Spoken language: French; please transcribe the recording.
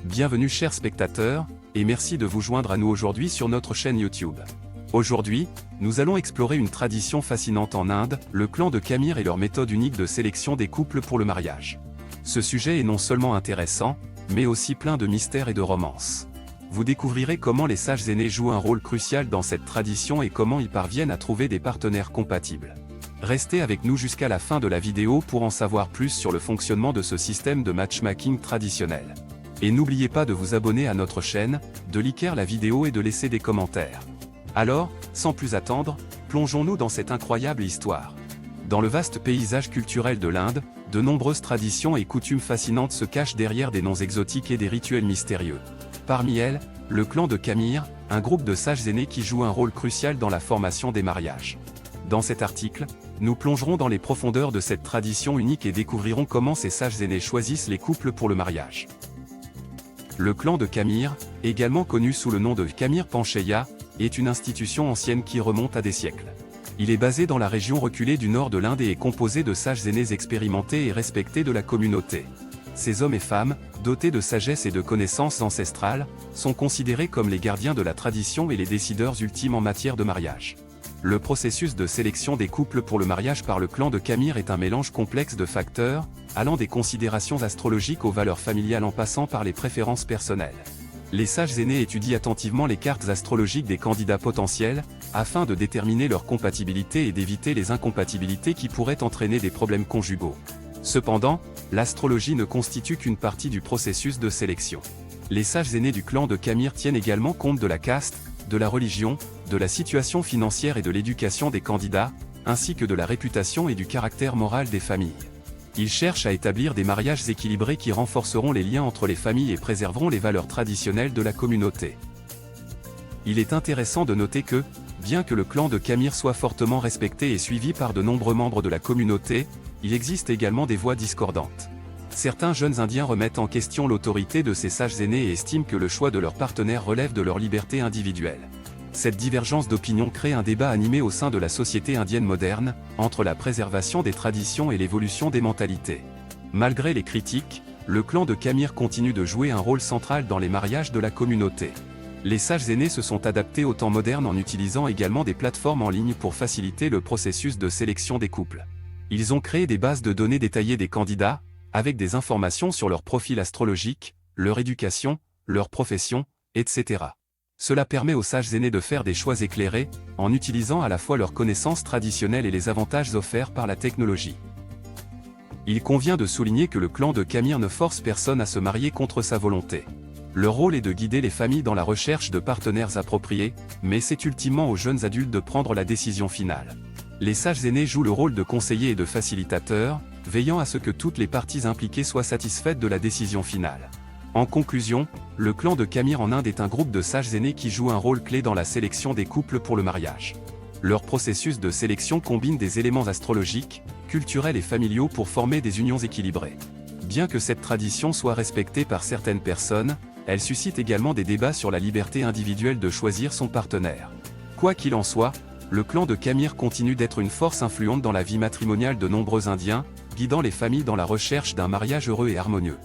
Bienvenue chers spectateurs, et merci de vous joindre à nous aujourd'hui sur notre chaîne YouTube. Aujourd'hui, nous allons explorer une tradition fascinante en Inde, le clan de Kamir et leur méthode unique de sélection des couples pour le mariage. Ce sujet est non seulement intéressant, mais aussi plein de mystères et de romances. Vous découvrirez comment les sages aînés jouent un rôle crucial dans cette tradition et comment ils parviennent à trouver des partenaires compatibles. Restez avec nous jusqu'à la fin de la vidéo pour en savoir plus sur le fonctionnement de ce système de matchmaking traditionnel. Et n'oubliez pas de vous abonner à notre chaîne, de liker la vidéo et de laisser des commentaires. Alors, sans plus attendre, plongeons-nous dans cette incroyable histoire. Dans le vaste paysage culturel de l'Inde, de nombreuses traditions et coutumes fascinantes se cachent derrière des noms exotiques et des rituels mystérieux. Parmi elles, le clan de Kamir, un groupe de sages aînés qui joue un rôle crucial dans la formation des mariages. Dans cet article, nous plongerons dans les profondeurs de cette tradition unique et découvrirons comment ces sages aînés choisissent les couples pour le mariage. Le clan de Kamir, également connu sous le nom de Kamir Panchaya, est une institution ancienne qui remonte à des siècles. Il est basé dans la région reculée du nord de l'Inde et est composé de sages aînés expérimentés et respectés de la communauté. Ces hommes et femmes, dotés de sagesse et de connaissances ancestrales, sont considérés comme les gardiens de la tradition et les décideurs ultimes en matière de mariage. Le processus de sélection des couples pour le mariage par le clan de Kamir est un mélange complexe de facteurs, allant des considérations astrologiques aux valeurs familiales en passant par les préférences personnelles. Les sages aînés étudient attentivement les cartes astrologiques des candidats potentiels, afin de déterminer leur compatibilité et d'éviter les incompatibilités qui pourraient entraîner des problèmes conjugaux. Cependant, l'astrologie ne constitue qu'une partie du processus de sélection. Les sages aînés du clan de Kamir tiennent également compte de la caste, de la religion, de la situation financière et de l'éducation des candidats, ainsi que de la réputation et du caractère moral des familles. Ils cherchent à établir des mariages équilibrés qui renforceront les liens entre les familles et préserveront les valeurs traditionnelles de la communauté. Il est intéressant de noter que, bien que le clan de Kamir soit fortement respecté et suivi par de nombreux membres de la communauté, il existe également des voix discordantes. Certains jeunes Indiens remettent en question l'autorité de ces sages aînés et estiment que le choix de leur partenaire relève de leur liberté individuelle. Cette divergence d'opinion crée un débat animé au sein de la société indienne moderne, entre la préservation des traditions et l'évolution des mentalités. Malgré les critiques, le clan de Kamir continue de jouer un rôle central dans les mariages de la communauté. Les sages aînés se sont adaptés au temps moderne en utilisant également des plateformes en ligne pour faciliter le processus de sélection des couples. Ils ont créé des bases de données détaillées des candidats, avec des informations sur leur profil astrologique, leur éducation, leur profession, etc. Cela permet aux sages aînés de faire des choix éclairés, en utilisant à la fois leurs connaissances traditionnelles et les avantages offerts par la technologie. Il convient de souligner que le clan de Kamir ne force personne à se marier contre sa volonté. Leur rôle est de guider les familles dans la recherche de partenaires appropriés, mais c'est ultimement aux jeunes adultes de prendre la décision finale. Les sages aînés jouent le rôle de conseillers et de facilitateurs, veillant à ce que toutes les parties impliquées soient satisfaites de la décision finale. En conclusion, le clan de Kamir en Inde est un groupe de sages aînés qui joue un rôle clé dans la sélection des couples pour le mariage. Leur processus de sélection combine des éléments astrologiques, culturels et familiaux pour former des unions équilibrées. Bien que cette tradition soit respectée par certaines personnes, elle suscite également des débats sur la liberté individuelle de choisir son partenaire. Quoi qu'il en soit, le clan de Kamir continue d'être une force influente dans la vie matrimoniale de nombreux Indiens, guidant les familles dans la recherche d'un mariage heureux et harmonieux.